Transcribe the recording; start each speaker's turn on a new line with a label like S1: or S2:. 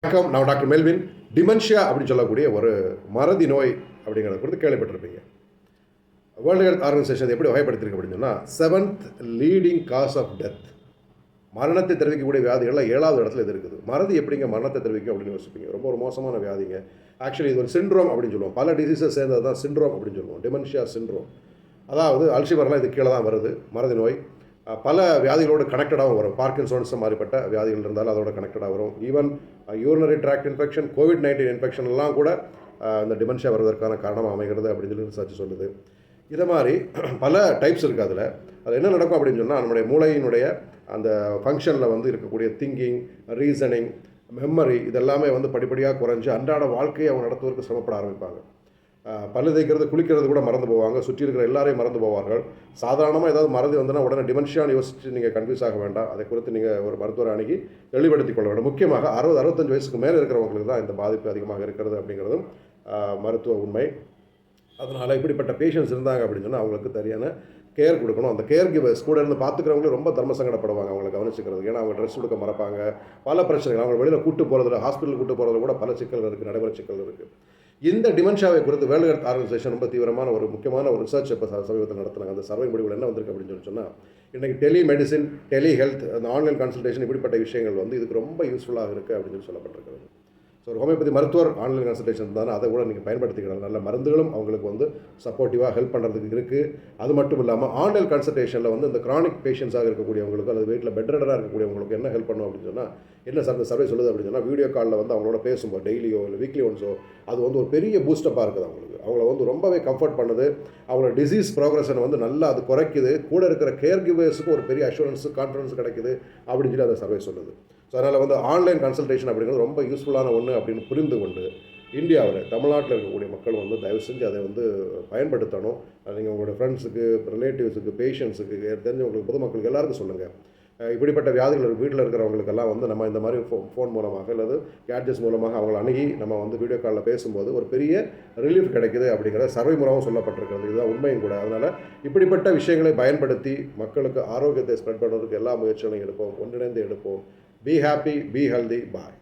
S1: வணக்கம், நான் doctor Melvin. Dementia அப்படின்னு சொல்லக்கூடிய ஒரு மறதி நோய் அப்படிங்கிறத குறித்து கேள்விப்பட்டிருப்பீங்க. வேர்ல்டு ஹெல்த் ஆர்கனைசேஷன் எப்படி வகைப்படுத்திருக்கு அப்படின்னு சொன்னால் 7th leading cos of death. மரணத்தை தெரிவிக்கக்கூடிய வியாதிகளில் 7வது இடத்துல இது இருக்குது. மறதி எப்படிங்க மரணத்தை தெரிவிக்கும் அப்படின்னு யோசிப்பீங்க. ரொம்ப ஒரு மோசமான வியாதிங்க. ஆக்சுவலி இது ஒரு சிண்ட்ரோம் அப்படின்னு சொல்லுவோம். பல டிசீஸை சேர்ந்தது தான் சிண்ட்ரோம் அப்படின்னு சொல்லுவோம். Dementia syndrome. அதாவது அல்ஷிமர்லாம் இது கீழே தான் வருது. மறதி நோய் பல வியாதிகளோடு கனெக்டடாகவும் வரும். பார்க்கின்சோன்ஸ் மாதிரிப்பட்ட வியாதிகள் இருந்தாலும் அதோட கனெக்டடாக வரும். ஈவன் யூரினரி ட்ராக்ட் இன்ஃபெக்ஷன், கோவிட்-19 இன்ஃபெக்ஷன்லாம் கூட இந்த டிமென்ஷியா வருவதற்கான காரணமாக அமைகிறது அப்படின்னு சொல்லி ரிசர்ச் சொல்லுது. இதை மாதிரி பல டைப்ஸ் இருக்குது. அதில் என்ன நடக்கும் அப்படின்னு சொன்னால், நம்முடைய மூளையினுடைய அந்த ஃபங்க்ஷனில் வந்து இருக்கக்கூடிய திங்கிங், ரீசனிங், மெமரி இதெல்லாமே வந்து படிப்படியாக குறைஞ்சி அன்றாட வாழ்க்கையை அவங்க நடத்துவதற்கு சிரமப்பட ஆரம்பிப்பாங்க. பல்லு தேய்க்கிறது, குளிக்கிறது கூட மறந்து போவாங்க. சுற்றி இருக்கிற எல்லாரையும் மறந்து போவார்கள். சாதாரணமாக ஏதாவது மறதி வந்துன்னா உடனே டிமென்ஷியான்னு யோசிச்சு நீங்கள் கன்ஃபியூஸ் ஆக வேண்டாம். அதை குறித்து நீங்கள் ஒரு மருத்துவரை அணுகி தெளிவுபடுத்திக் கொள்ள வேண்டும். முக்கியமாக 60-65 வயசுக்கு மேலே இருக்கிறவங்களுக்கு தான் இந்த பாதிப்பு அதிகமாக இருக்கிறது அப்படிங்கிறதும் மருத்துவ உண்மை. அதனால் இப்படிப்பட்ட பேஷண்ட்ஸ் இருந்தாங்க அப்படின்னு சொன்னால் அவங்களுக்கு சரியான கேர் கொடுக்கணும். அந்த கேர் கிவர்ஸ் கூட இருந்து பார்த்துக்கிறவங்களும் ரொம்ப தர்ம சங்கடப்படுவாங்க அவங்களை கவனிச்சுக்கிறதுக்கு. ஏன்னா அவங்க ட்ரெஸ் கொடுக்க மறப்பாங்க. பல பிரச்சனைகள், அவங்க வெளியில் கூட்டு போகிறதுல, ஹாஸ்பிட்டல் கூட்டு போகிறதுல கூட பல சிக்கல்கள் இருக்குது, நடைமுறை சிக்கல் இருக்குது. இந்த டிமென்ஷியாவை குறித்து வேர்ல்டு ஹெல்த் ஆர்கனைசேஷன் ரொம்ப தீவிரமான ஒரு முக்கியமான ஒரு ரிசர்ச் இப்போ சமீபத்தில் நடத்துனாங்க. அந்த சர்வே முடிவுகள் என்ன வந்திருக்கு அப்படின்னு சொன்னால், இன்றைக்கி டெலிமெடிசின், டெலிஹெல்த், அந்த ஆன்லைன் கன்சல்டேஷன் இப்படிப்பட்ட விஷயங்கள் வந்து இதுக்கு ரொம்ப யூஸ்ஃபுல்லாக இருக்குது அப்படின்னு சொல்லி சொல்லப்பட்டிருக்கிறது. ஸோ ஒரு ஹோமியோபதி மருத்துவர் ஆன்லைன் கன்சல்டேஷன் இருந்தாலும் அதை கூட நீங்கள் பயன்படுத்திக்கலாம். நல்ல மருந்துகளும் அவங்களுக்கு வந்து சப்போர்ட்டிவாக ஹெல்ப் பண்ணுறதுக்கு இருக்குது. அது மட்டும் இல்லாமல் ஆன்லைன் கன்சல்டேஷனில் வந்து இந்த கிரானிக் பேஷண்ட்ஸாக இருக்கக்கூடியவங்களுக்கு அல்லது வீட்டில் பெட்ரெடராக இருக்கக்கூடியவங்களுக்கு என்ன ஹெல்ப் பண்ணும் அப்படின்னு சொன்னால், என்ன இந்த சர்வே சொல்லுது அப்படின்னு சொன்னால், வீடியோ காலில் வந்து அவங்களோட பேசும்போது டெய்லியோ இல்லை வீக்லி ஒன்ஸோ அது வந்து ஒரு பெரிய பூஸ்டப்பாக இருக்குது. அவங்கள வந்து ரொம்பவே கம்ஃபர்ட் பண்ணுது. அவங்களோட டிசீஸ் ப்ரோக்ரஷனை வந்து நல்லா அது குறைக்குது. கூட இருக்கிற கேர் கிவர்ஸுக்கு ஒரு பெரிய அஷூரன்ஸு, கான்ஃபிடன்ஸ் கிடைக்குது அப்படின்னு சொல்லி அந்த சர்வே சொல்லுது. ஸோ அதனால் வந்து ஆன்லைன் கன்சல்டேஷன் அப்படிங்கிறது ரொம்ப யூஸ்ஃபுல்லான ஒன்று அப்படின்னு புரிந்து கொண்டு இந்தியாவில், தமிழ்நாட்டில் இருக்கக்கூடிய மக்கள் வந்து தயவு செஞ்சு அதை வந்து பயன்படுத்தணும். நீங்கள் உங்களோட ஃப்ரெண்ட்ஸுக்கு, ரிலேட்டிவ்ஸுக்கு, பேஷண்ட்ஸுக்கு, தெரிஞ்சவங்களுக்கு, பொதுமக்களுக்கு எல்லாருக்கும் சொல்லுங்கள். இப்படிப்பட்ட வியாதிகள் வீட்டில் இருக்கிறவங்களுக்கெல்லாம் வந்து நம்ம இந்த மாதிரி ஃபோன் மூலமாக அல்லது கேட்ஜெட்ஸ் மூலமாக அவங்களை அணுகி நம்ம வந்து வீடியோ காலில் பேசும்போது ஒரு பெரிய ரிலீஃப் கிடைக்குது அப்படிங்கிற சர்வே மூலமாக சொல்லப்பட்டிருக்கிறது. இதுதான் உண்மையும் கூட. அதனால் இப்படிப்பட்ட விஷயங்களை பயன்படுத்தி மக்களுக்கு ஆரோக்கியத்தை ஸ்ப்ரெட் பண்ணுறதுக்கு எல்லா முயற்சிகளையும் எடுப்போம், ஒன்றிணைந்து எடுப்போம். Be happy, be healthy, bye.